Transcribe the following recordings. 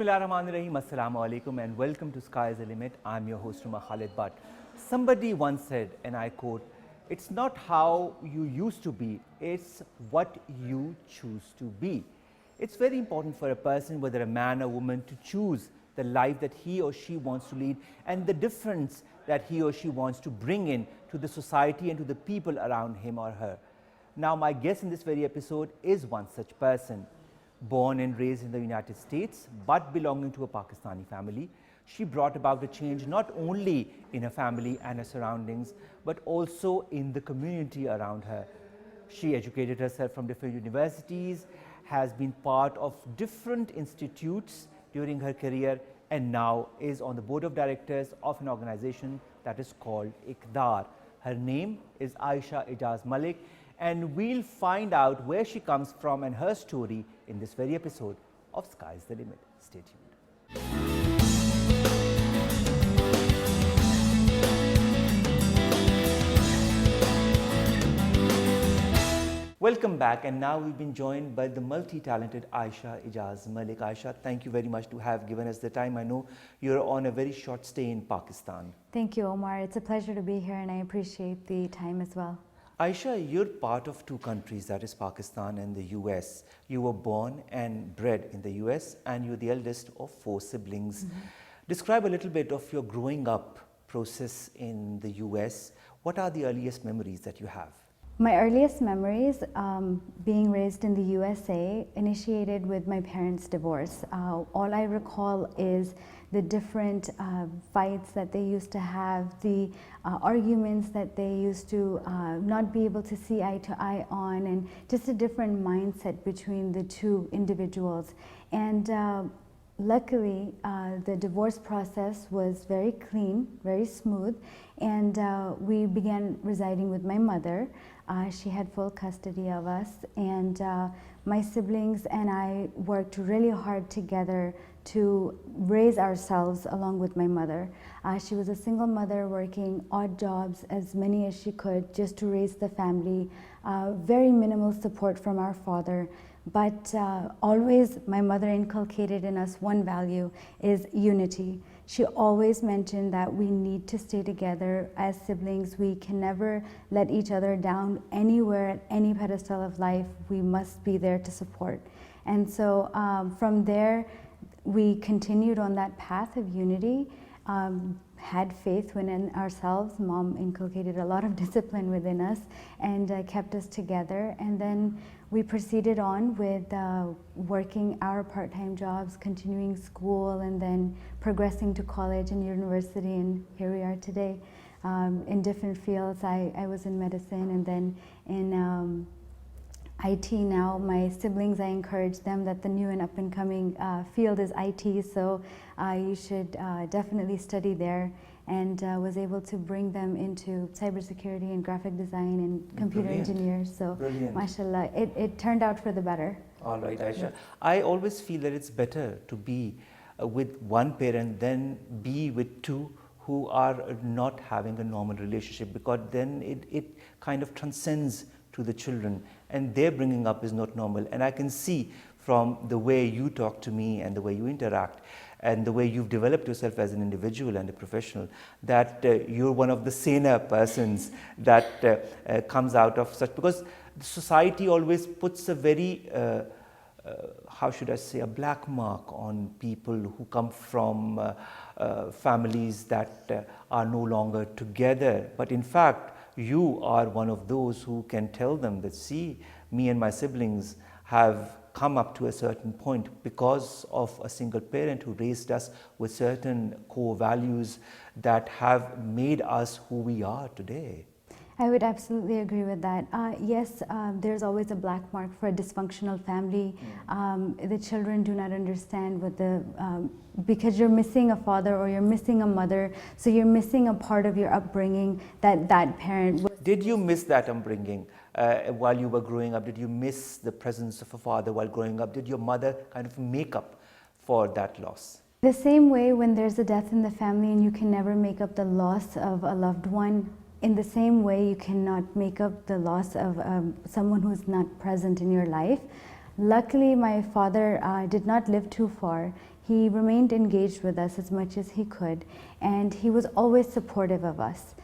Bismillahirrahmanirrahim. Assalamu alaikum and welcome to Sky is the Limit. I'm your host Khalid. But somebody once said, and I quote, "It's not how you used to be, it's what you choose to be." It's very important for a person, whether a man or woman, to choose the life that he or she wants to lead and the difference that he or she wants to bring in to the society and to the people around him or her. Now, my guest in this very episode is one such person. Born and raised in the United States, but belonging to a Pakistani family, she brought about a change not only in her family and her surroundings, but also in the community around her. She educated herself from different universities, has been part of different institutes during her career, and now is on the board of directors of an organization that is called IKDAR. Her name is Aisha Ijaz Malik, and we'll find out where she comes from and her story in this very episode of Sky's the Limit. Stay tuned. Welcome back, and now we've been joined by the multi-talented Aisha Ijaz Malik. Aisha, thank you very much to have given us the time. I know you're on a very short stay in Pakistan. Thank you, Omar. It's a pleasure to be here, and I appreciate the time as well. Aisha, you're part of two countries, that is Pakistan and the US. You were born and bred in the US, and you're the eldest of four siblings. Describe a little bit of your growing up process in the US. What are the earliest memories that you have? My earliest memories being raised in the USA initiated with my parents' divorce. All I recall is the different fights that they used to have, the arguments that they used to not be able to see eye to eye on, and just a different mindset between the two individuals. And luckily, the divorce process was very clean, very smooth, and we began residing with my mother. She had full custody of us, and my siblings and I worked really hard together to raise ourselves along with my mother. She was a single mother working odd jobs, as many as she could, just to raise the family. Very minimal support from our father. But always my mother inculcated in us one value, is unity. She always mentioned that we need to stay together as siblings. We can never let each other down anywhere, at any pedestal of life. We must be there to support. And so from there, we continued on that path of unity, had faith within ourselves. Mom inculcated a lot of discipline within us and kept us together. And then we proceeded on with working our part-time jobs, continuing school, and then progressing to college and university, and here we are today in different fields. I was in medicine, and then in IT now. My siblings, I encourage them that the new and up-and-coming field is IT, so you should definitely study there, and was able to bring them into cybersecurity and graphic design and computer engineers. So, mashallah, it turned out for the better. All right, Aisha. I always feel that it's better to be with one parent than be with two who are not having a normal relationship, because then it kind of transcends to the children, and their bringing up is not normal. And I can see from the way you talk to me and the way you interact and the way you've developed yourself as an individual and a professional, that you're one of the saner persons that comes out of such, because society always puts a very how should I say, a black mark on people who come from families that are no longer together. But in fact, you are one of those who can tell them that, see, me and my siblings have come up to a certain point because of a single parent who raised us with certain core values that have made us who we are today. I would absolutely agree with that. Yes, there's always a black mark for a dysfunctional family. The children do not understand what because you're missing a father or you're missing a mother, so you're missing a part of your upbringing that parent was. Did you miss that upbringing while you were growing up? Did you miss the presence of a father while growing up? Did your mother kind of make up for that loss? The same way, when there's a death in the family and you can never make up the loss of a loved one, in the same way you cannot make up the loss of someone who's not present in your life. Luckily, my father did not live too far. he remained engaged with us as much as he could, and he was always supportive of us.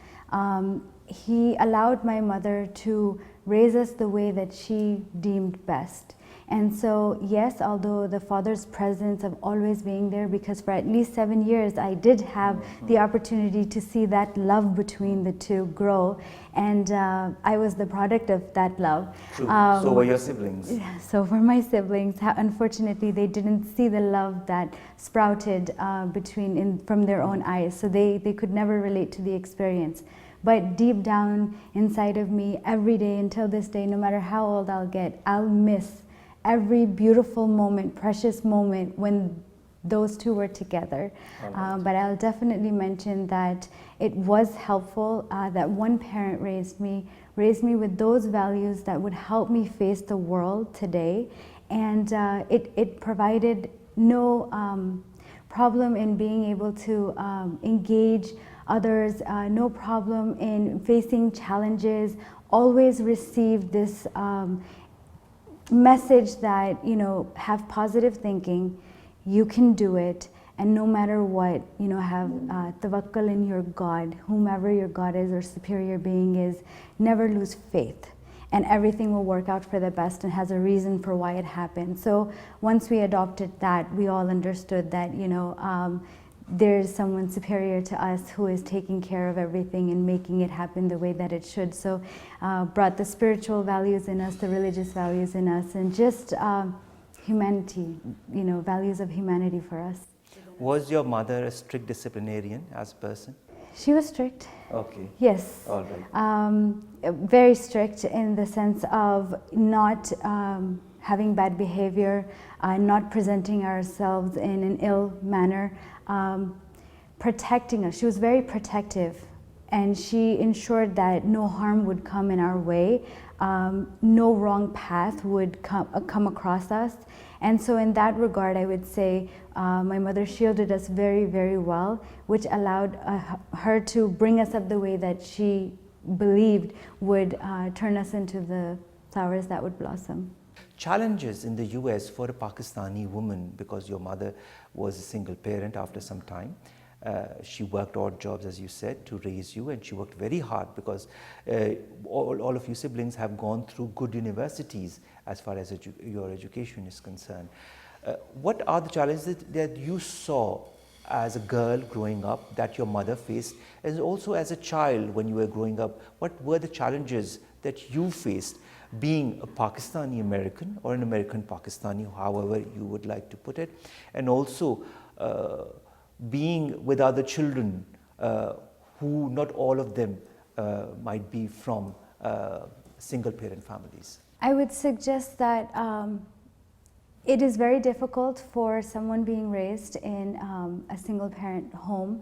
He allowed my mother to raise us the way that she deemed best. And so, yes, although the father's presence of always being there, because for at least 7 years I did have the opportunity to see that love between the two grow, and I was the product of that love. True. So were your siblings. Yeah, so were my siblings. Unfortunately, they didn't see the love that sprouted from their own eyes, so they could never relate to the experience. But deep down inside of me, every day until this day, no matter how old I'll get, I'll miss every beautiful moment, precious moment when those two were together. But I'll definitely mention that it was helpful that one parent raised me with those values that would help me face the world today. And it provided no problem in being able to engage others, no problem in facing challenges, always received this message that, you know, have positive thinking, you can do it, and no matter what, you know, have tawakkul in your God, whomever your God is or superior being is, never lose faith, and everything will work out for the best and has a reason for why it happened. So once we adopted that, we all understood that, you know, there's someone superior to us who is taking care of everything and making it happen the way that it should. So brought the spiritual values in us, the religious values in us, and just humanity, you know, values of humanity for us. Was your mother a strict disciplinarian as a person? She was strict. Okay. Yes. All right. Very strict in the sense of not having bad behavior, not presenting ourselves in an ill manner, protecting us. She was very protective, and she ensured that no harm would come in our way, no wrong path would come across us. And so in that regard, I would say my mother shielded us very, very well, which allowed her to bring us up the way that she believed would turn us into the flowers that would blossom. Challenges in the US for a Pakistani woman, because your mother was a single parent after some time. She worked odd jobs, as you said, to raise you, and she worked very hard because all of you siblings have gone through good universities as far as your education is concerned. What are the challenges that you saw as a girl growing up that your mother faced, and also as a child when you were growing up? What were the challenges that you faced being a Pakistani American or an American Pakistani, however you would like to put it, and also being with other children who not all of them might be from single parent families? I would suggest that it is very difficult for someone being raised in a single parent home,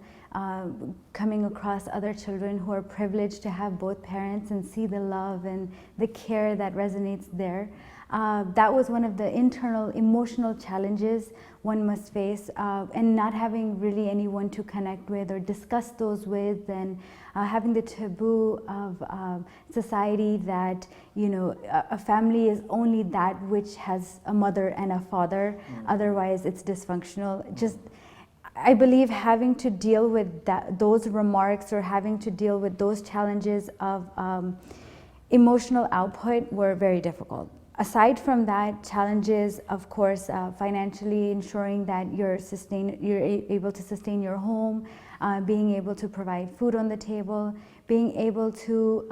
coming across other children who are privileged to have both parents and see the love and the care that resonates there. That was one of the internal emotional challenges one must face, and not having really anyone to connect with or discuss those with, and having the taboo of society that, you know, a family is only that which has a mother and a father, otherwise it's dysfunctional. Just, I believe having to deal with those remarks or having to deal with those challenges of emotional output were very difficult. Aside from that, challenges, of course, financially ensuring that you're able to sustain your home, being able to provide food on the table, being able to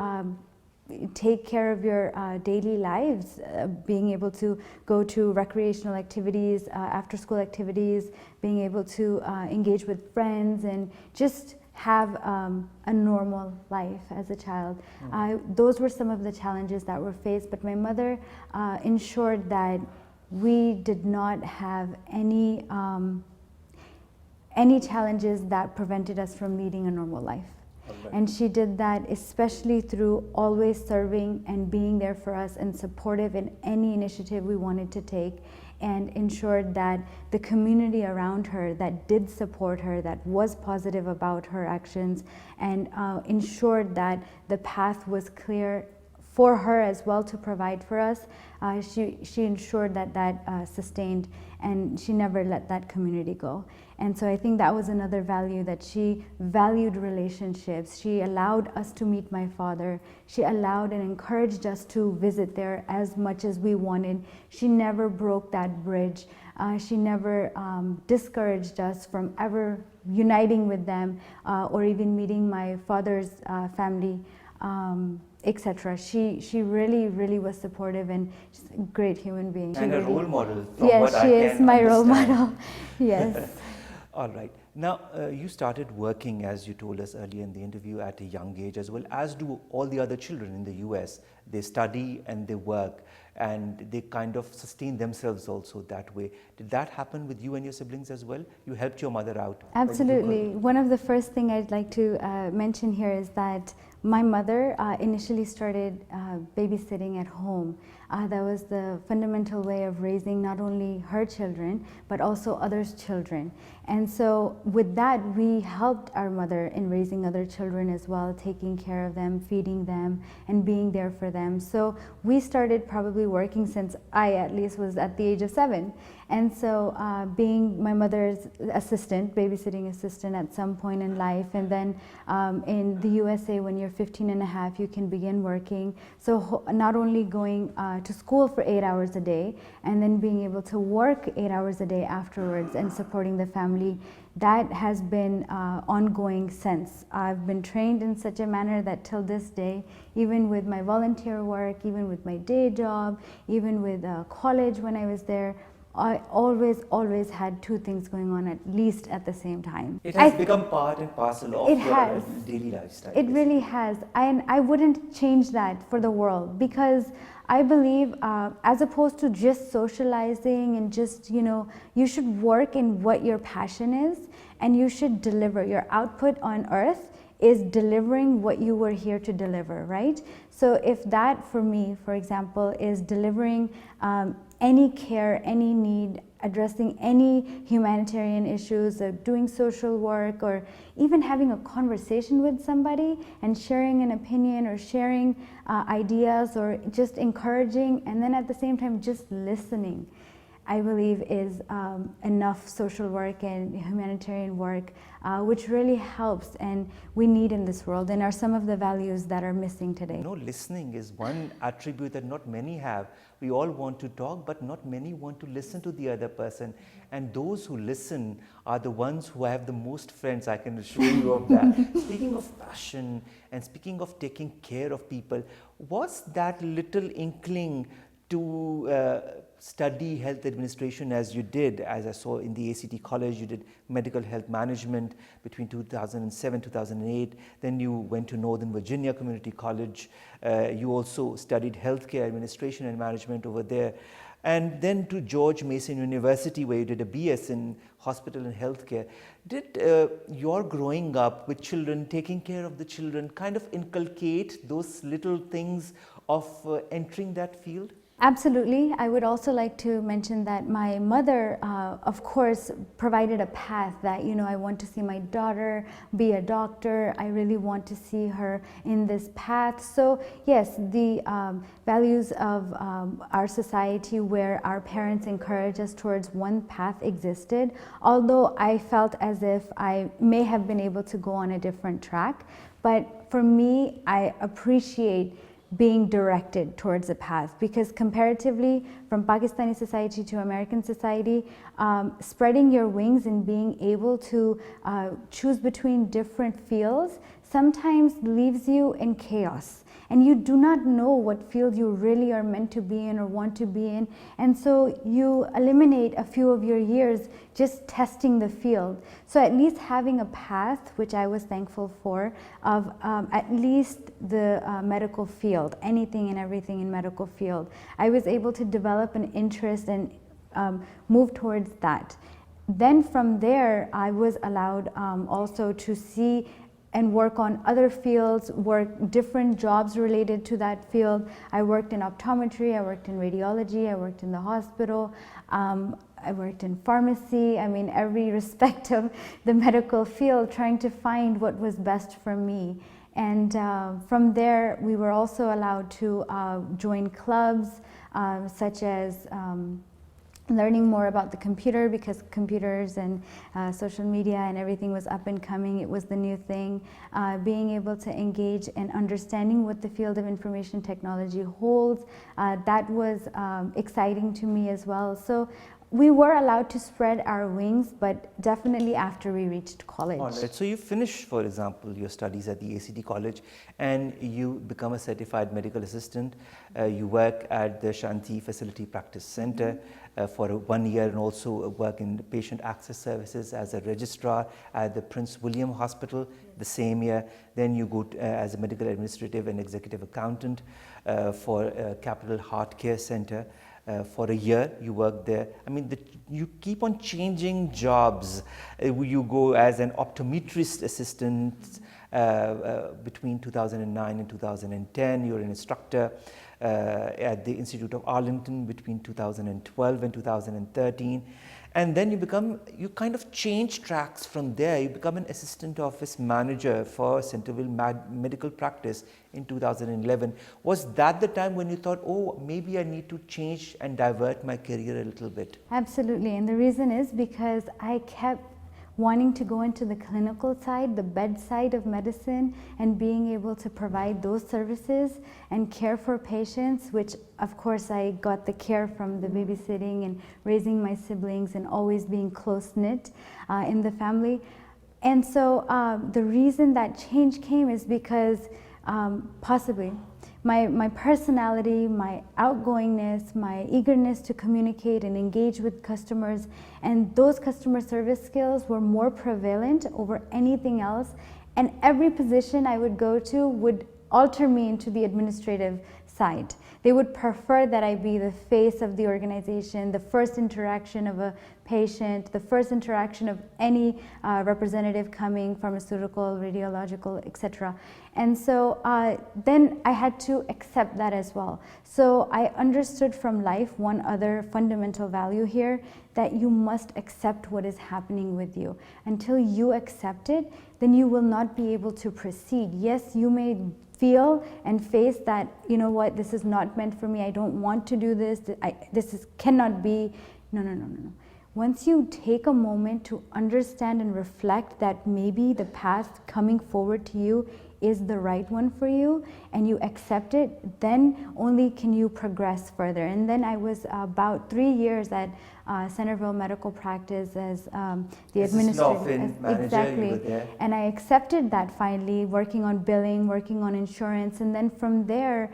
take care of your daily lives, being able to go to recreational activities, after school activities, being able to engage with friends and just have a normal life as a child. Those were some of the challenges that were faced, but my mother ensured that we did not have any challenges that prevented us from leading a normal life. And she did that especially through always serving and being there for us and supportive in any initiative we wanted to take, and ensured that the community around her that did support her, that was positive about her actions, and ensured that the path was clear for her as well to provide for us, she ensured that sustained, and she never let that community go. And so I think that was another value, that she valued relationships. She allowed us to meet my father. She allowed and encouraged us to visit there as much as we wanted. She never broke that bridge. She never discouraged us from ever uniting with them or even meeting my father's family, etc. She really was supportive, and she's a great human being. And a role model. Yes, she is my role model. Yes. All right. Now, you started working, as you told us earlier in the interview, at a young age, as well as do all the other children in the US. They study and they work, and they kind of sustain themselves also that way. Did that happen with you and your siblings as well? You helped your mother out? Absolutely. One of the first things I'd like to mention here is that my mother initially started babysitting at home. That was the fundamental way of raising not only her children, but also others' children. And so with that, we helped our mother in raising other children as well, taking care of them, feeding them, and being there for them. So we started probably working since I at least was at the age of 7. And so being my mother's assistant, babysitting assistant at some point in life, and then in the USA when you're 15 and a half, you can begin working. So not only going to school for 8 hours a day, and then being able to work 8 hours a day afterwards and supporting the family, that has been ongoing since. I've been trained in such a manner that till this day, even with my volunteer work, even with my day job, even with college when I was there, I always had 2 things going on at least at the same time. It has become part and parcel of your daily lifestyle. It really has. And I wouldn't change that for the world, because I believe as opposed to just socializing and just, you should work in what your passion is, and you should deliver. Your output on earth is delivering what you were here to deliver, right? So if that, for me, for example, is delivering any care, any need, addressing any humanitarian issues, or doing social work, or even having a conversation with somebody and sharing an opinion or sharing ideas, or just encouraging, and then at the same time just listening, I believe is enough social work and humanitarian work, which really helps and we need in this world, and are some of the values that are missing today. Listening is one attribute that not many have. We all want to talk, but not many want to listen to the other person. And those who listen are the ones who have the most friends, I can assure you of that. Speaking of passion and speaking of taking care of people, was that little inkling to study health administration as you did? As I saw in the ACT college, you did medical health management between 2007, 2008. Then you went to Northern Virginia Community College. You also studied healthcare administration and management over there. And then to George Mason University, where you did a BS in hospital and healthcare. Did your growing up with children, taking care of the children, kind of inculcate those little things of entering that field? Absolutely. I would also like to mention that my mother, of course, provided a path that, I want to see my daughter be a doctor. I really want to see her in this path. So yes, the values of our society where our parents encourage us towards one path existed, although I felt as if I may have been able to go on a different track. But for me, I appreciate being directed towards a path, because comparatively from Pakistani society to American society, spreading your wings and being able to choose between different fields sometimes leaves you in chaos, and you do not know what field you really are meant to be in or want to be in, and so you eliminate a few of your years just testing the field. So at least having a path, which I was thankful for, of at least the medical field, anything and everything in medical field, I was able to develop an interest and move towards that. Then from there, I was allowed also to see and work on other fields, work different jobs related to that field. I worked in optometry, I worked in radiology, I worked in the hospital, I worked in pharmacy. I mean, every respect of the medical field, trying to find what was best for me. And from there, we were also allowed to join clubs such as learning more about the computer, because computers and social media and everything was up and coming. It was the new thing. Being able to engage and understanding what the field of information technology holds, that was exciting to me as well. So we were allowed to spread our wings, but definitely after we reached college. All right. So you finish, for example, your studies at the ACT college and you become a certified medical assistant. You work at the Shanti Facility Practice Center for 1 year, and also work in patient access services as a registrar at the Prince William Hospital the same year. Then you go as a medical administrative and executive accountant for Capital Heart Care Center. For a year you work there. I mean, you keep on changing jobs. You go as an optometrist assistant between 2009 and 2010. You're an instructor at the Institute of Arlington between 2012 and 2013. And then you kind of change tracks from there. You become an assistant office manager for Centerville Medical Practice in 2011. Was that the time when you thought, oh, maybe I need to change and divert my career a little bit? Absolutely, and the reason is because I kept wanting to go into the clinical side, the bedside of medicine, and being able to provide those services and care for patients, which of course I got the care from the babysitting and raising my siblings and always being close-knit in the family. And so the reason that change came is because possibly my personality, my outgoingness, my eagerness to communicate and engage with customers, and those customer service skills were more prevalent over anything else. And every position I would go to would alter me into the administrative side. They would prefer that I be the face of the organization, the first interaction of a patient, the first interaction of any representative coming, pharmaceutical, radiological, etc. And so then I had to accept that as well. So I understood from life one other fundamental value here, that you must accept what is happening with you. Until you accept it, then you will not be able to proceed. Yes, you may feel and face that, you know what, this is not meant for me, I don't want to do this, cannot be. No. Once you take a moment to understand and reflect that maybe the path coming forward to you is the right one for you, and you accept it, then only can you progress further. And then I was about 3 years at Centerville Medical Practice as the administrative manager. Exactly. And I accepted that finally, working on billing, working on insurance, and then from there,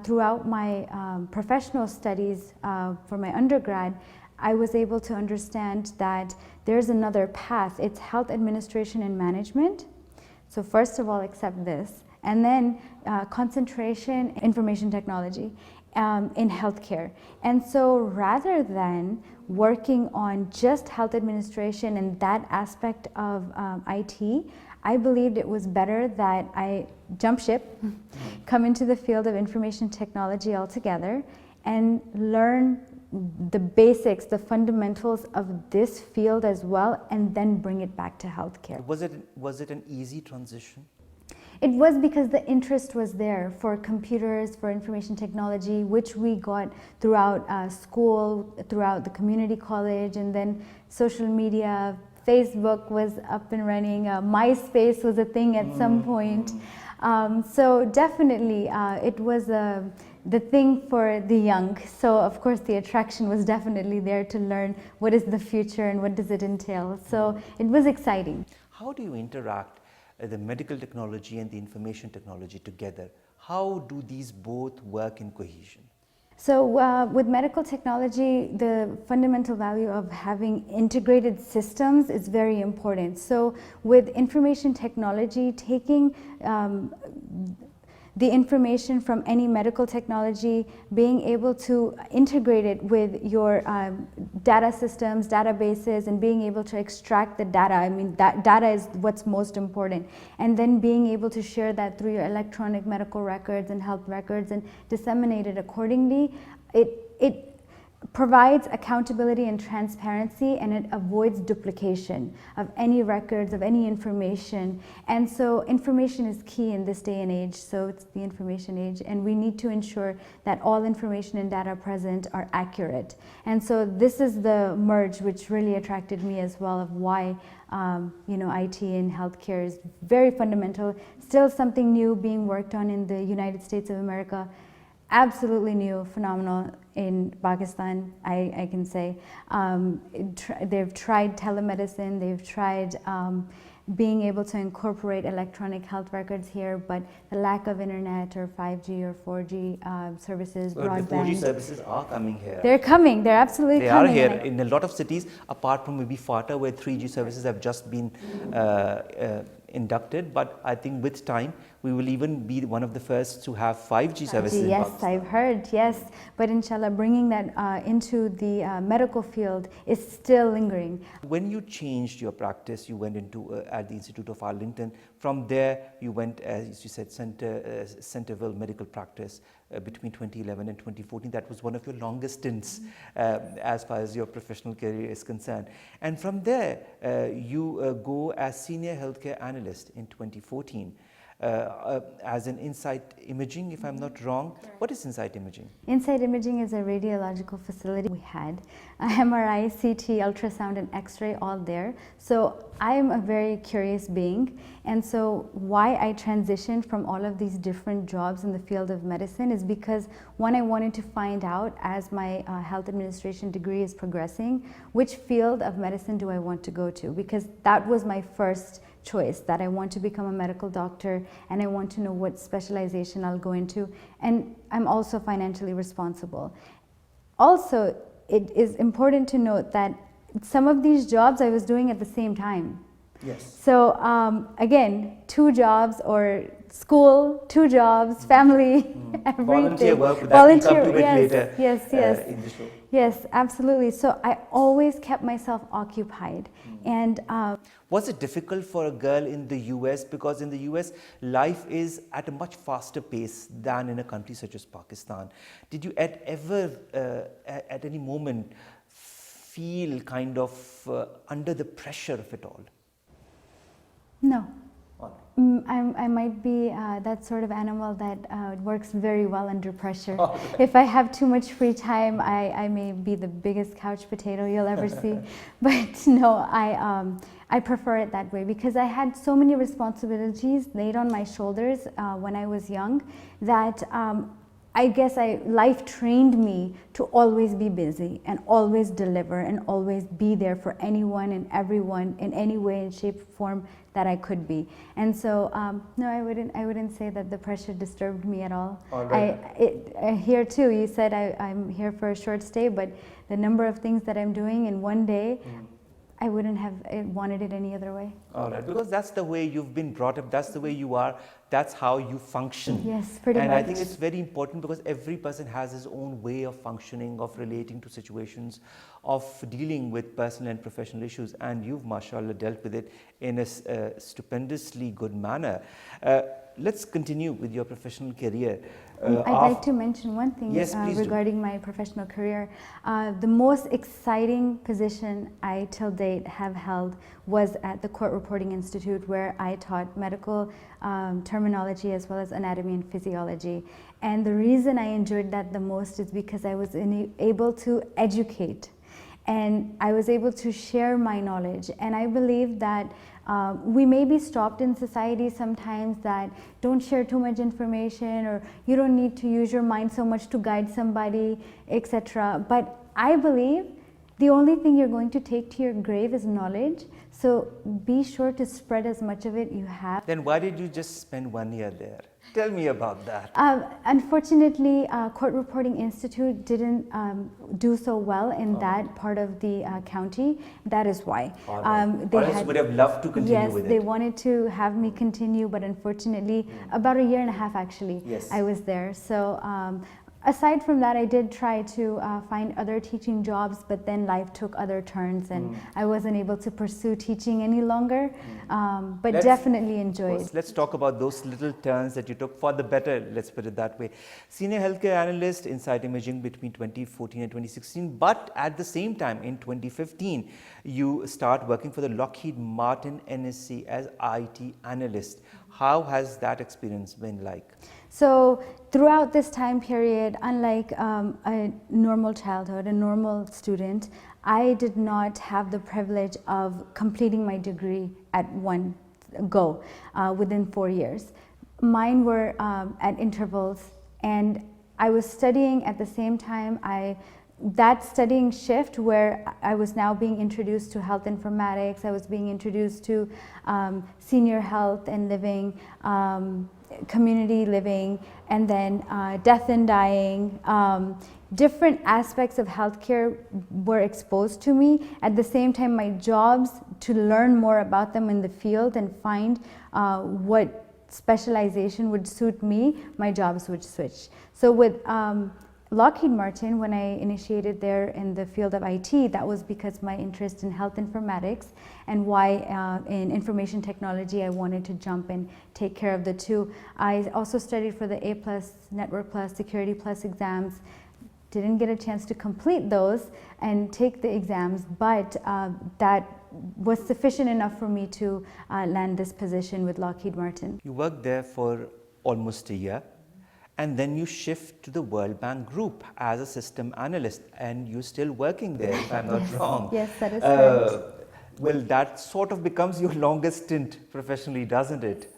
throughout my professional studies for my undergrad, I was able to understand that there's another path. It's health administration and management. So first of all, accept this, and then concentration information technology in healthcare. And so rather than working on just health administration and that aspect of IT, I believed it was better that I jump ship, come into the field of information technology altogether, and learn the basics, the fundamentals of this field as well, and then bring it back to healthcare. Was it an easy transition? It was, because the interest was there for computers, for information technology, which we got throughout school, throughout the community college, and then social media. Facebook was up and running. MySpace was a thing at some point. So definitely it was the thing for the young. So of course the attraction was definitely there to learn what is the future and what does it entail. So it was exciting. How do you interact the medical technology and the information technology together? How do these both work in cohesion? So with medical technology, the fundamental value of having integrated systems is very important. So with information technology, taking the information from any medical technology, being able to integrate it with your data systems, databases, and being able to extract the data. I mean, that data is what's most important. And then being able to share that through your electronic medical records and health records and disseminate it accordingly. It provides accountability and transparency, and it avoids duplication of any records, of any information. And so information is key in this day and age, so it's the information age, and we need to ensure that all information and data present are accurate. And so this is the merge which really attracted me as well, of why IT in healthcare is very fundamental, still something new being worked on in the United States of America. Absolutely new, phenomenal in Pakistan, I can say. They've tried telemedicine, they've tried being able to incorporate electronic health records here, but the lack of internet or 5G or 4G services, broadband. The 4G services are coming here. They're coming, they're absolutely coming. They are here in a lot of cities, apart from maybe FATA, where 3G services have just been inducted, but I think with time we will even be one of the first to have 5G services. Yes, in Pakistan. I've heard, yes, but inshallah bringing that into the medical field is still lingering. When you changed your practice, you went into at the Institute of Arlington. From there you went, as you said, Centerville Medical Practice between 2011 and 2014. That was one of your longest stints as far as your professional career is concerned. And from there you go as Senior Healthcare Analyst in 2014. As an Insight Imaging, if I'm not wrong. What is Insight Imaging? Insight Imaging is a radiological facility. We had MRI, CT, ultrasound, and X-ray all there. So I am a very curious being, and so why I transitioned from all of these different jobs in the field of medicine is because, one, I wanted to find out, as my health administration degree is progressing, which field of medicine do I want to go to, because that was my first choice, that I want to become a medical doctor and I want to know what specialization I'll go into, and I'm also financially responsible. Also, it is important to note that some of these jobs I was doing at the same time. Yes. So again, 2 jobs, or school, 2 jobs, family, everything. Volunteer work, that volunteer, will come to it later yes. In the show. Yes, absolutely. So I always kept myself occupied. And was it difficult for a girl in the US? Because in the US, life is at a much faster pace than in a country such as Pakistan. Did you ever, at any moment, feel kind of under the pressure of it all? No. I might be that sort of animal that works very well under pressure. If I have too much free time, I may be the biggest couch potato you'll ever see. But no, I prefer it that way, because I had so many responsibilities laid on my shoulders when I was young that I guess life trained me to always be busy and always deliver and always be there for anyone and everyone in any way and shape or form that I could be. And so no, I wouldn't say that the pressure disturbed me at all. Here too, you said I'm here for a short stay, but the number of things that I'm doing in one day, I wouldn't have wanted it any other way. All right, because that's the way you've been brought up, that's the way you are, that's how you function. Yes, pretty much. And I think it's very important, because every person has his own way of functioning, of relating to situations, of dealing with personal and professional issues, and you've, mashallah, dealt with it in a stupendously good manner. Let's continue with your professional career. I'd like to mention one thing regarding my professional career. The most exciting position I till date have held was at the Court Reporting Institute, where I taught medical terminology as well as anatomy and physiology. And the reason I enjoyed that the most is because I was able to educate, and I was able to share my knowledge. And I believe that we may be stopped in society sometimes that don't share too much information, or you don't need to use your mind so much to guide somebody, etc. But I believe the only thing you're going to take to your grave is knowledge. So be sure to spread as much of it you have. Then why did you just spend 1 year there? Tell me about that. Unfortunately, Court Reporting Institute didn't do so well in that part of the county. That is why. They would have loved to continue with it. Yes, they wanted to have me continue, but unfortunately, about 1.5 years actually, I was there. So Aside from that, I did try to find other teaching jobs, but then life took other turns and I wasn't able to pursue teaching any longer, but definitely enjoyed. Let's talk about those little turns that you took for the better, let's put it that way. Senior healthcare analyst in site imaging between 2014 and 2016, but at the same time in 2015, you start working for the Lockheed Martin NSC as IT analyst. How has that experience been like? So throughout this time period, unlike a normal childhood, a normal student, I did not have the privilege of completing my degree at one go within 4 years. Mine were at intervals, and I was studying at the same time. That studying shift where I was now being introduced to health informatics, I was being introduced to senior health and living, community living, and then death and dying. Different aspects of healthcare were exposed to me. At the same time, my jobs, to learn more about them in the field and find what specialization would suit me, my jobs would switch. So with Lockheed Martin, when I initiated there in the field of IT, that was because my interest in health informatics and why in information technology I wanted to jump and take care of the two. I also studied for the A+, Network Plus, Security Plus exams. Didn't get a chance to complete those and take the exams, but that was sufficient enough for me to land this position with Lockheed Martin. You worked there for almost a year, and then you shift to the World Bank Group as a system analyst, and you're still working there, if I'm not wrong. Yes, that is correct. Well, that sort of becomes your longest stint professionally, doesn't it?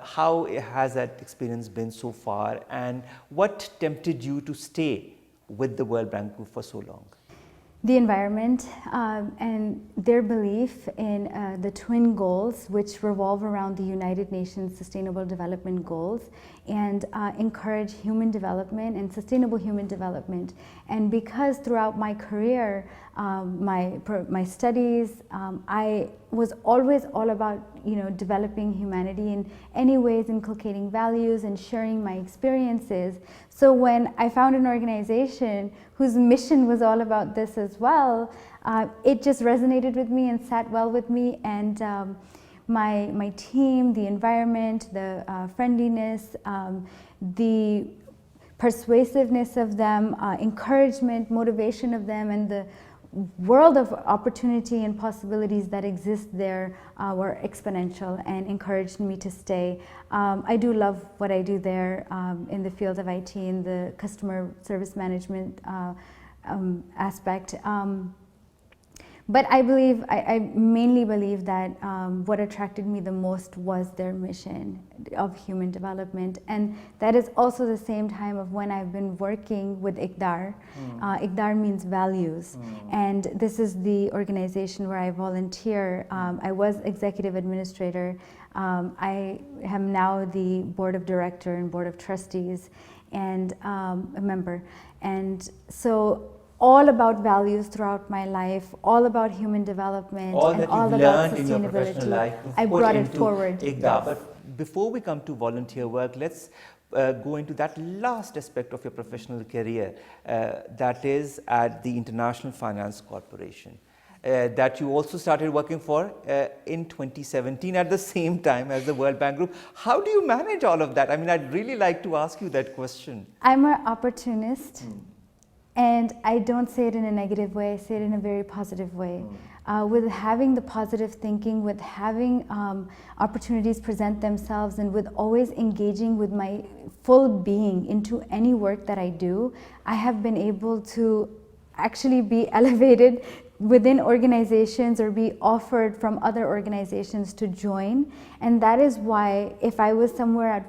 How has that experience been so far, and what tempted you to stay with the World Bank Group for so long? The environment and their belief in the twin goals, which revolve around the United Nations Sustainable Development Goals, and encourage human development and sustainable human development. And because throughout my career, my studies, I was always all about developing humanity in any ways, inculcating values and sharing my experiences. So when I found an organization whose mission was all about this as well, it just resonated with me and sat well with me. And my team, the environment, the friendliness, the persuasiveness of them, encouragement, motivation of them, and the world of opportunity and possibilities that exist there were exponential and encouraged me to stay. I do love what I do there in the field of IT, in the customer service management aspect. But I mainly believe that what attracted me the most was their mission of human development. And that is also the same time of when I've been working with IKDAR. IKDAR means values. And this is the organization where I volunteer. I was executive administrator. I am now the board of director and board of trustees and a member. And so all about values throughout my life, all about human development, and all about sustainability. In your professional life, I brought it forward. IKDAR. But before we come to volunteer work, let's go into that last aspect of your professional career, that is at the International Finance Corporation, that you also started working for in 2017 at the same time as the World Bank Group. How do you manage all of that? I mean, I'd really like to ask you that question. I'm an opportunist. And I don't say it in a negative way, I say it in a very positive way. With having the positive thinking, with having opportunities present themselves, and with always engaging with my full being into any work that I do, I have been able to actually be elevated within organizations or be offered from other organizations to join. And that is why if I was somewhere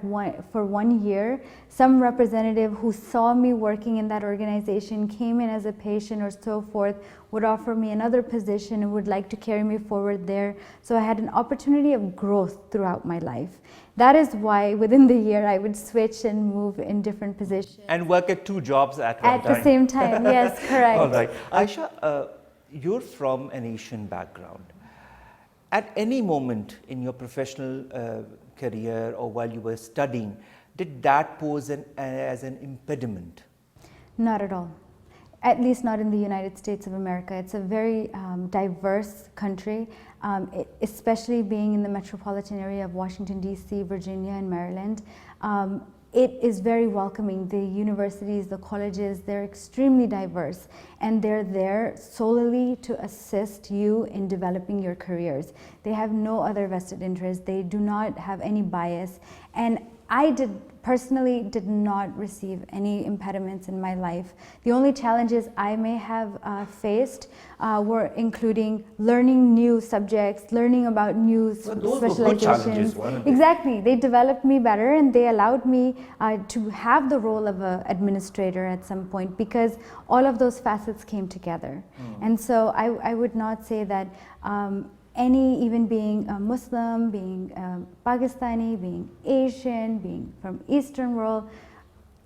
for 1 year, some representative who saw me working in that organization, came in as a patient or so forth, would offer me another position and would like to carry me forward there. So I had an opportunity of growth throughout my life. That is why within the year I would switch and move in different positions. And work at 2 jobs at one time. At the same time, yes, correct. All right. Aisha, you're from an Asian background. At any moment in your professional career or while you were studying, did that pose as an impediment Not at all. At least not in the United States of America. It's a very diverse country, especially being in the metropolitan area of Washington, D.C., Virginia, and Maryland. It is very welcoming. The universities, the colleges, they're extremely diverse, and they're there solely to assist you in developing your careers. They have no other vested interest. They do not have any bias. And I personally did not receive any impediments in my life. The only challenges I may have faced were including learning new subjects, learning about new specializations. Were good challenges, weren't they? Exactly. They developed me better, and they allowed me to have the role of an administrator at some point, because all of those facets came together. And so I would not say that even being a Muslim, being Pakistani, being Asian, being from Eastern world,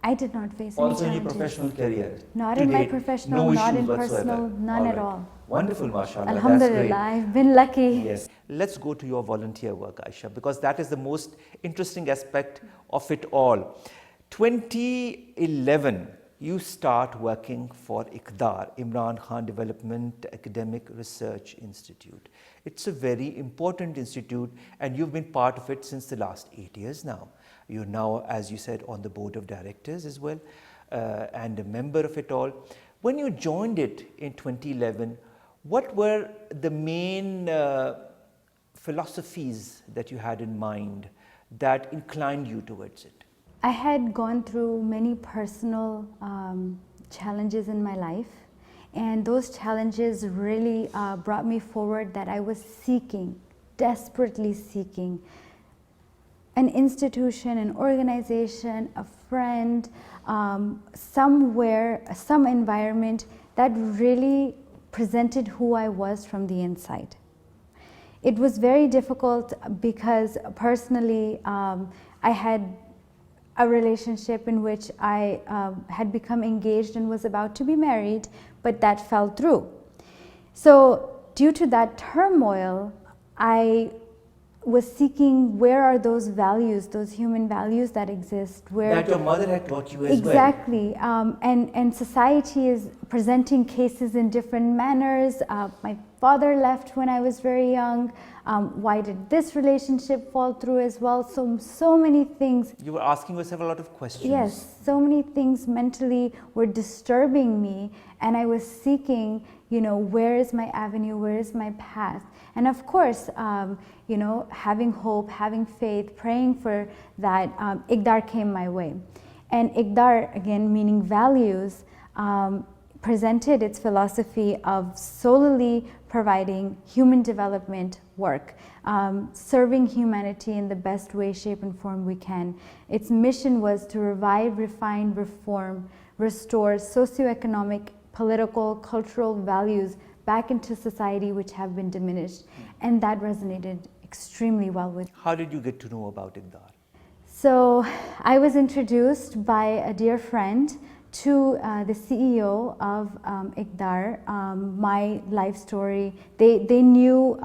I did not face any challenges. Also in your professional career? Not in my professional, not in personal, none at all. Wonderful, mashallah. Alhamdulillah, That's great. I've been lucky. Yes. Let's go to your volunteer work, Aisha, because that is the most interesting aspect of it all. 2011, you start working for IKDAR, Imran Khan Development Academic Research Institute. It's a very important institute, and you've been part of it since the last 8 years now. You're now, as you said, on the board of directors as well, and a member of it all. When you joined it in 2011, what were the main philosophies that you had in mind that inclined you towards it? I had gone through many personal challenges in my life, and those challenges really brought me forward that I was seeking, desperately seeking, an institution, an organization, a friend, somewhere, some environment that really presented who I was from the inside. It was very difficult because personally I had a relationship in which I had become engaged and was about to be married, but that fell through. So due to that turmoil, I was seeking where are those values, those human values that exist. Where that your mother had taught you as well. Exactly. And society is presenting cases in different manners. My father left when I was very young. Why did this relationship fall through as well? So many things. You were asking yourself a lot of questions. Yes, so many things mentally were disturbing me, and I was seeking, where is my avenue, where is my path? And of course, having hope, having faith, praying for that, IKDAR came my way. And IKDAR, again, meaning values, presented its philosophy of solely providing human development work, serving humanity in the best way, shape, and form we can. Its mission was to revive, refine, reform, restore socioeconomic, political, cultural values back into society which have been diminished. And that resonated extremely well with me. How did you get to know about IKDAR? So I was introduced by a dear friend to the CEO of IKDAR, my life story. They knew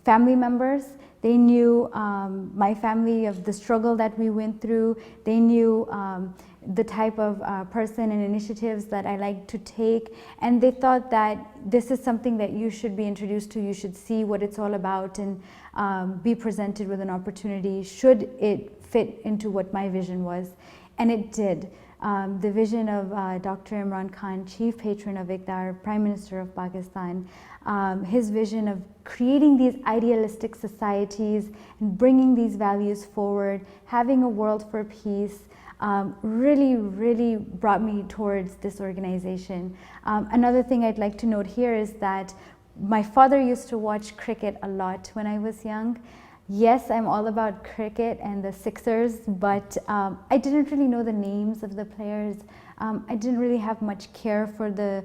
family members. They knew my family, of the struggle that we went through. They knew the type of person and initiatives that I like to take. And they thought that this is something that you should be introduced to. You should see what it's all about and be presented with an opportunity should it fit into what my vision was. And it did. The vision of Dr. Imran Khan, Chief Patron of IKDAR, Prime Minister of Pakistan, his vision of creating these idealistic societies and bringing these values forward, having a world for peace, really brought me towards this organization. Another thing I'd like to note here is that my father used to watch cricket a lot when I was young. Yes, I'm all about cricket and the Sixers, but I didn't really know the names of the players. I didn't really have much care for the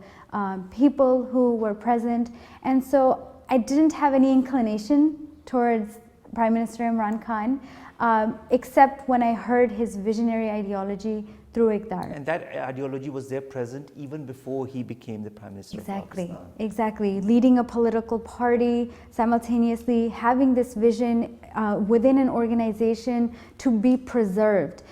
people who were present. And so I didn't have any inclination towards Prime Minister Imran Khan. except when I heard his visionary ideology through IKDAR. And that ideology was there present even before he became the Prime Minister of Pakistan. Exactly. Leading a political party, simultaneously having this vision within an organization to be preserved.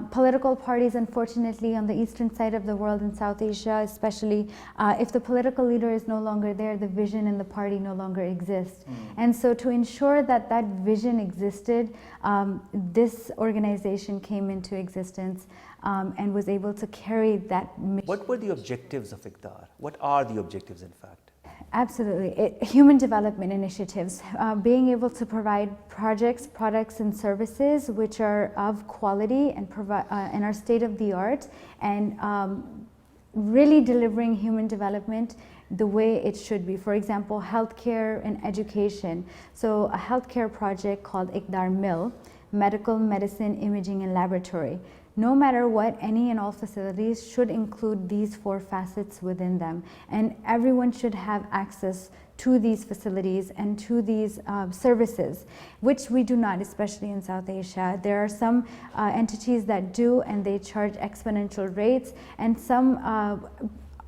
Political parties, unfortunately, on the eastern side of the world, in South Asia especially, if the political leader is no longer there, the vision in the party no longer exists. And so to ensure that that vision existed, this organization came into existence and was able to carry that mission. What were the objectives of IKDAR? What are the objectives, in fact? Absolutely. Human development initiatives, being able to provide projects, products, and services which are of quality and are state of the art, and really delivering human development the way it should be. For example, healthcare and education. So a healthcare project called IKDAR MIL, Medical, Medicine, Imaging, and Laboratory. No matter what, any and all facilities should include these 4 facets within them, and everyone should have access to these facilities and to these services, which we do not, especially in South Asia. There are some entities that do, and they charge exponential rates, and some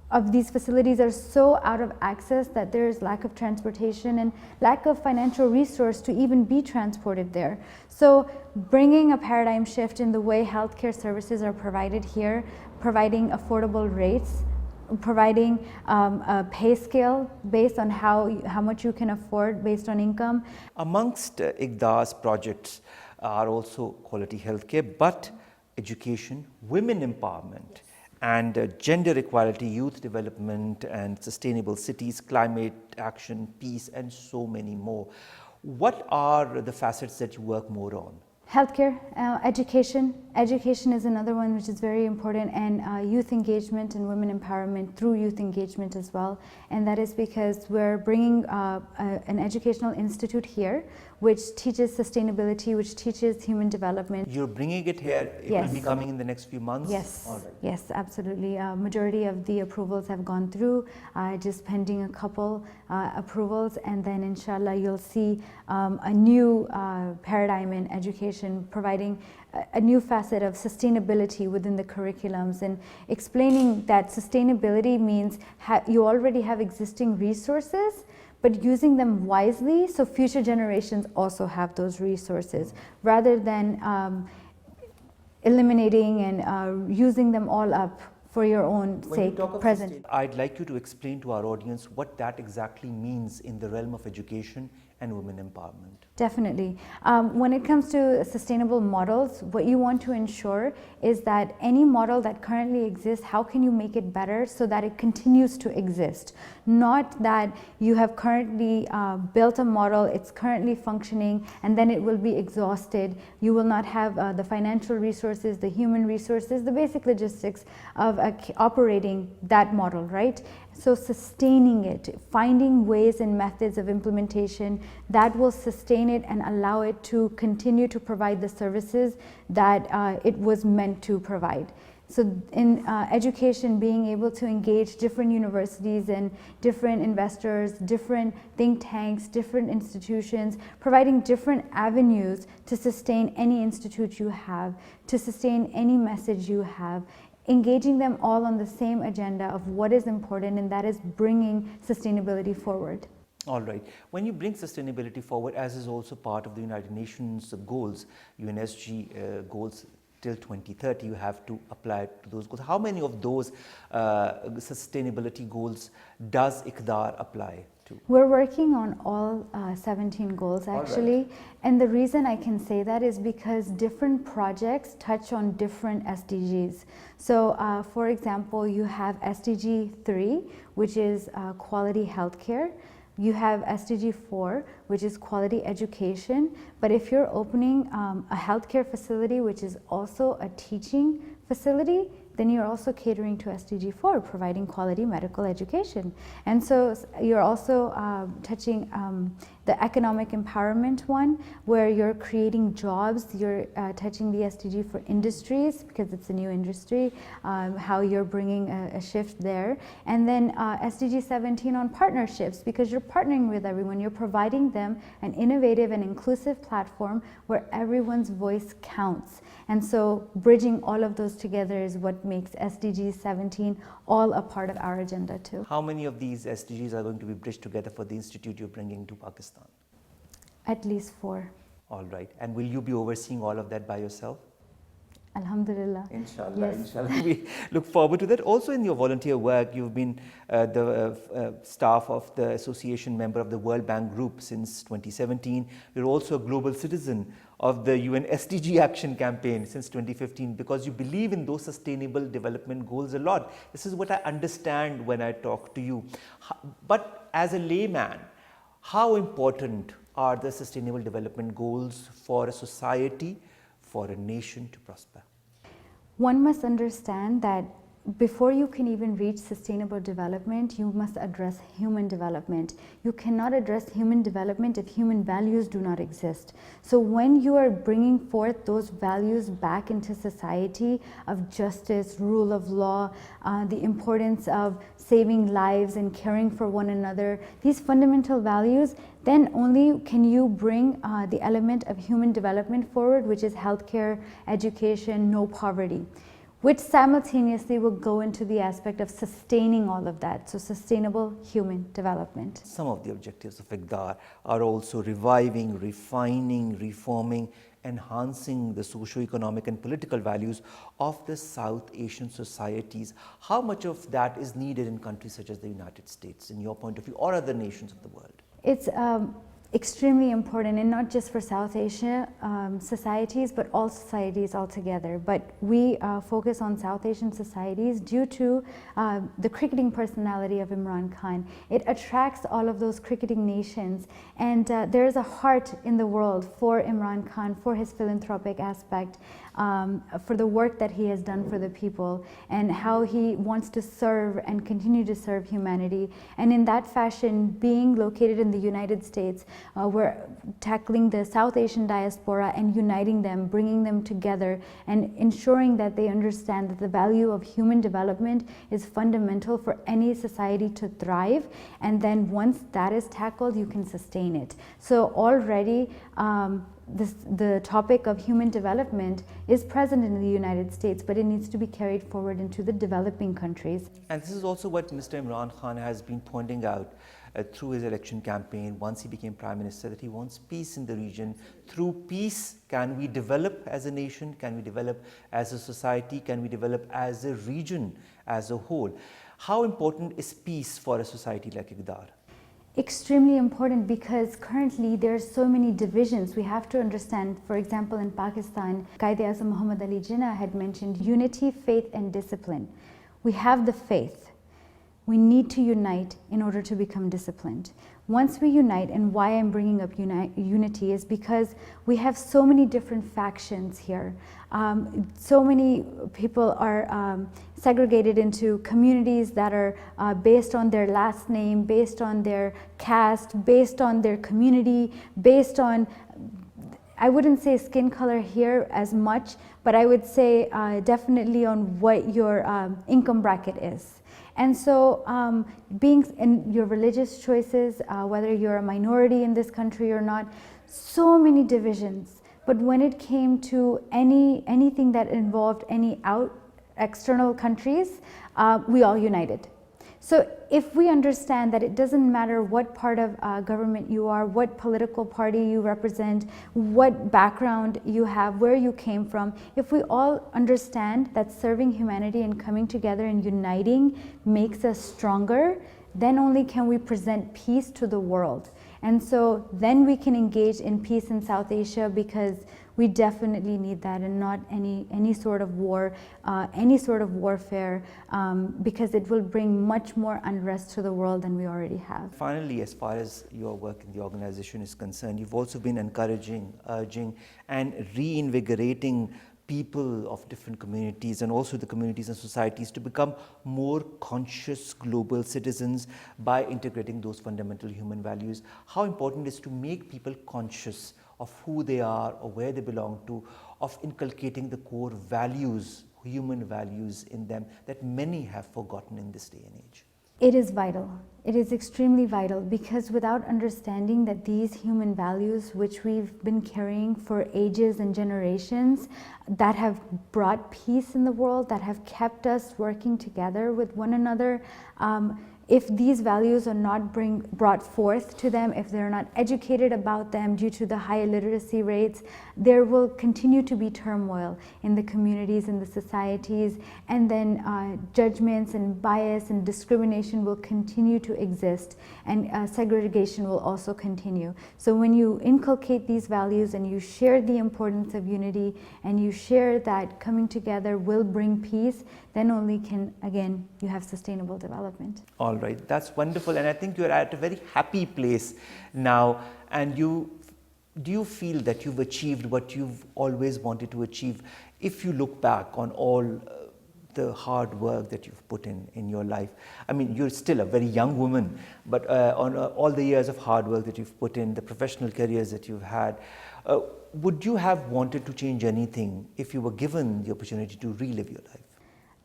of these facilities are so out of access that there is lack of transportation and lack of financial resource to even be transported there. So bringing a paradigm shift in the way healthcare services are provided here, providing affordable rates, providing a pay scale based on how much you can afford based on income. Amongst IKDAR's projects are also quality healthcare, but education, women empowerment, and gender equality, youth development, and sustainable cities, climate action, peace, and so many more. What are the facets that you work more on? Healthcare, education. Education is another one which is very important, and youth engagement and women empowerment through youth engagement as well. And that is because we're bringing an educational institute here which teaches sustainability, which teaches human development. You're bringing it here, it Yes. will be coming in the next few months? Yes, All right. yes, absolutely. Majority of the approvals have gone through, just pending a couple approvals, and then inshallah you'll see a new paradigm in education, providing a new facet of sustainability within the curriculums, and explaining that sustainability means you already have existing resources, but using them wisely so future generations also have those resources, rather than eliminating and using them all up for your own sake, present. I'd like you to explain to our audience what that exactly means in the realm of education and women empowerment. Definitely. When it comes to sustainable models, what you want to ensure is that any model that currently exists, how can you make it better so that it continues to exist? Not that you have currently built a model, it's currently functioning, and then it will be exhausted. You will not have the financial resources, the human resources, the basic logistics of operating that model, right? So sustaining it, finding ways and methods of implementation that will sustain it and allow it to continue to provide the services that it was meant to provide. So in education, being able to engage different universities and different investors, different think tanks, different institutions, providing different avenues to sustain any institute you have, to sustain any message you have, engaging them all on the same agenda of what is important, and that is bringing sustainability forward. All right. When you bring sustainability forward, as is also part of the United Nations goals, UNSG goals till 2030, you have to apply to those goals. How many of those sustainability goals does IKDAR apply to? We're working on all 17 goals actually. Right. And the reason I can say that is because different projects touch on different SDGs. So for example, you have SDG 3, which is quality healthcare. You have SDG 4, which is quality education. But if you're opening a healthcare facility, which is also a teaching facility, then you're also catering to SDG 4, providing quality medical education. And so you're also touching the economic empowerment one, where you're creating jobs, you're touching the SDG for industries, because it's a new industry, how you're bringing a shift there. And then SDG 17 on partnerships, because you're partnering with everyone, you're providing them an innovative and inclusive platform where everyone's voice counts. And so bridging all of those together is what makes SDG 17 all a part of our agenda too. How many of these SDGs are going to be bridged together for the institute you're bringing to Pakistan? At least 4. All right. And will you be overseeing all of that by yourself? Alhamdulillah. Inshallah, Yes. inshallah. We look forward to that. Also in your volunteer work, you've been the staff of the association member of the World Bank Group since 2017. You're also a global citizen of the UN SDG Action Campaign since 2015, because you believe in those sustainable development goals a lot. This is what I understand when I talk to you. But as a layman, how important are the sustainable development goals for a society, for a nation to prosper? One must understand that before you can even reach sustainable development, you must address human development. You cannot address human development if human values do not exist. So when you are bringing forth those values back into society of justice, rule of law, the importance of saving lives and caring for one another, these fundamental values, then only can you bring the element of human development forward, which is healthcare, education, no poverty, which simultaneously will go into the aspect of sustaining all of that. So sustainable human development. Some of the objectives of IKDAR are also reviving, refining, reforming, enhancing the socio-economic and political values of the South Asian societies. How much of that is needed in countries such as the United States, in your point of view, or other nations of the world? It's extremely important, and not just for South Asia societies, but all societies altogether. But we focus on South Asian societies due to the cricketing personality of Imran Khan. It attracts all of those cricketing nations, and there is a heart in the world for Imran Khan, for his philanthropic aspect, for the work that he has done for the people, and how he wants to serve and continue to serve humanity. And in that fashion, being located in the United States, we're tackling the South Asian diaspora and uniting them, bringing them together, and ensuring that they understand that the value of human development is fundamental for any society to thrive. And then once that is tackled, you can sustain it. So already the topic of human development is present in the United States, but it needs to be carried forward into the developing countries. And this is also what Mr. Imran Khan has been pointing out through his election campaign once he became Prime Minister, that he wants peace in the region. Through peace, can we develop as a nation? Can we develop as a society? Can we develop as a region as a whole? How important is peace for a society like IKDAR? Extremely important, because currently there are so many divisions. We have to understand, for example, in Pakistan, Quaid-e-Azam Muhammad Ali Jinnah had mentioned unity, faith and discipline. We have the faith. We need to unite in order to become disciplined. Once we unite, and why I'm bringing up unity is because we have so many different factions here. So many people are segregated into communities that are based on their last name, based on their caste, based on their community, based on, I wouldn't say skin color here as much, but I would say definitely on what your income bracket is. And so being in your religious choices, whether you're a minority in this country or not, so many divisions. But when it came to anything that involved any external countries, we all united. So if we understand that it doesn't matter what part of government you are, what political party you represent, what background you have, where you came from, if we all understand that serving humanity and coming together and uniting makes us stronger, then only can we present peace to the world. And so then we can engage in peace in South Asia, because we definitely need that, and not any sort of war, any sort of warfare, because it will bring much more unrest to the world than we already have. Finally, as far as your work in the organization is concerned, you've also been encouraging, urging and reinvigorating people of different communities and also the communities and societies to become more conscious global citizens by integrating those fundamental human values? How important it is to make people conscious of who they are or where they belong to, of inculcating the core values, human values in them that many have forgotten in this day and age? It is vital. It is extremely vital, because without understanding that these human values, which we've been carrying for ages and generations, that have brought peace in the world, that have kept us working together with one another, if these values are not brought forth to them, if they're not educated about them due to the high illiteracy rates, there will continue to be turmoil in the communities, in the societies, and then judgments and bias and discrimination will continue to exist, and segregation will also continue. So when you inculcate these values and you share the importance of unity and you share that coming together will bring peace, then only can, again, you have sustainable development. All right, that's wonderful, and I think you're at a very happy place now, and do you feel that you've achieved what you've always wanted to achieve? If you look back on all the hard work that you've put in your life, I mean, you're still a very young woman, but on all the years of hard work that you've put in, the professional careers that you've had, would you have wanted to change anything if you were given the opportunity to relive your life?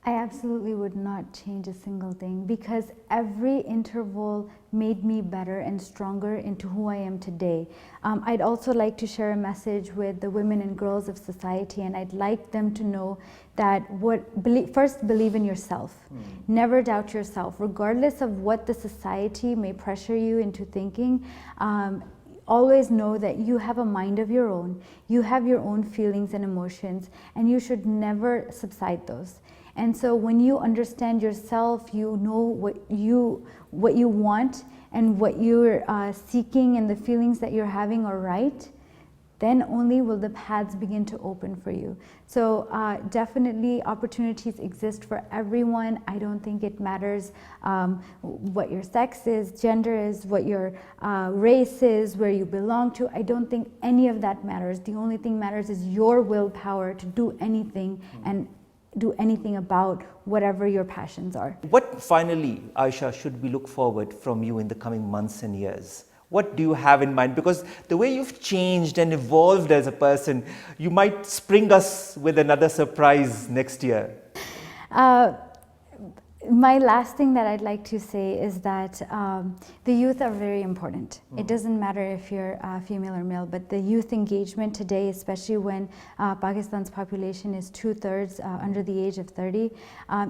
I absolutely would not change a single thing, because every interval made me better and stronger into who I am today. I'd also like to share a message with the women and girls of society, and I'd like them to know that first, believe in yourself. Never doubt yourself, regardless of what the society may pressure you into thinking. Always know that you have a mind of your own, you have your own feelings and emotions, and you should never subside those. And so when you understand yourself, you know what you want and what you're seeking, and the feelings that you're having are right, then only will the paths begin to open for you. So definitely opportunities exist for everyone. I don't think it matters what your sex is, gender is, what your race is, where you belong to. I don't think any of that matters. The only thing matters is your willpower to do anything and do anything about whatever your passions are. What finally, Aisha, should we look forward from you in the coming months and years? What do you have in mind? Because the way you've changed and evolved as a person, you might spring us with another surprise next year. My last thing that I'd like to say is that the youth are very important. It doesn't matter if you're female or male, but the youth engagement today, especially when Pakistan's population is 2/3 under the age of 30,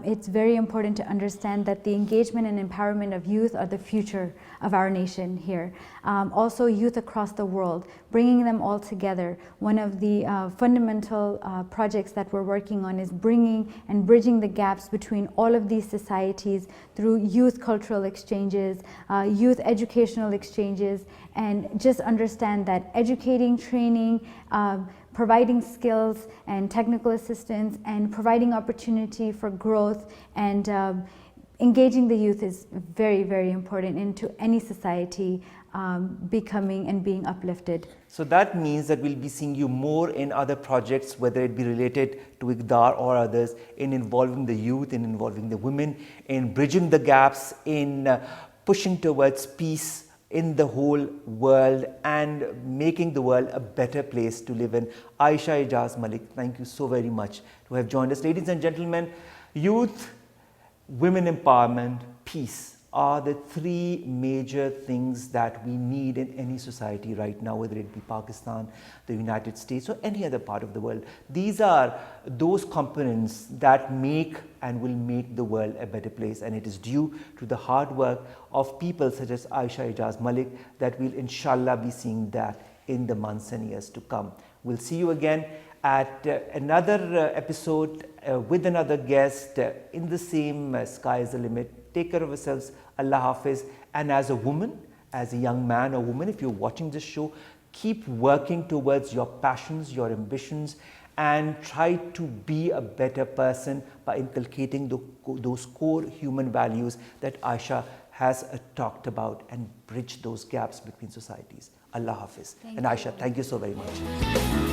it's very important to understand that the engagement and empowerment of youth are the future of our nation here. Also youth across the world, bringing them all together. One of the fundamental projects that we're working on is bringing and bridging the gaps between all of these societies through youth cultural exchanges, youth educational exchanges, and just understand that educating, training, providing skills and technical assistance, and providing opportunity for growth and engaging the youth is very, very important into any society becoming and being uplifted. So that means that we'll be seeing you more in other projects, whether it be related to IKDAR or others, in involving the youth, in involving the women, in bridging the gaps, in pushing towards peace in the whole world and making the world a better place to live in. Aisha Ijaz Malik, thank you so very much to have joined us. Ladies and gentlemen, youth, women empowerment, peace are the three major things that we need in any society right now, whether it be Pakistan, the United States, or any other part of the world. These are those components that make and will make the world a better place, and it is due to the hard work of people such as Aisha Ijaz Malik that we'll inshallah be seeing that in the months and years to come. We'll see you again at another episode with another guest in the same Sky is the Limit. Take care of yourselves. Allah Hafiz. And as a woman, as a young man or woman, if you're watching this show, keep working towards your passions, your ambitions, and try to be a better person by inculcating those core human values that Aisha has talked about, and bridge those gaps between societies. Allah Hafiz. And Aisha, thank you so very much.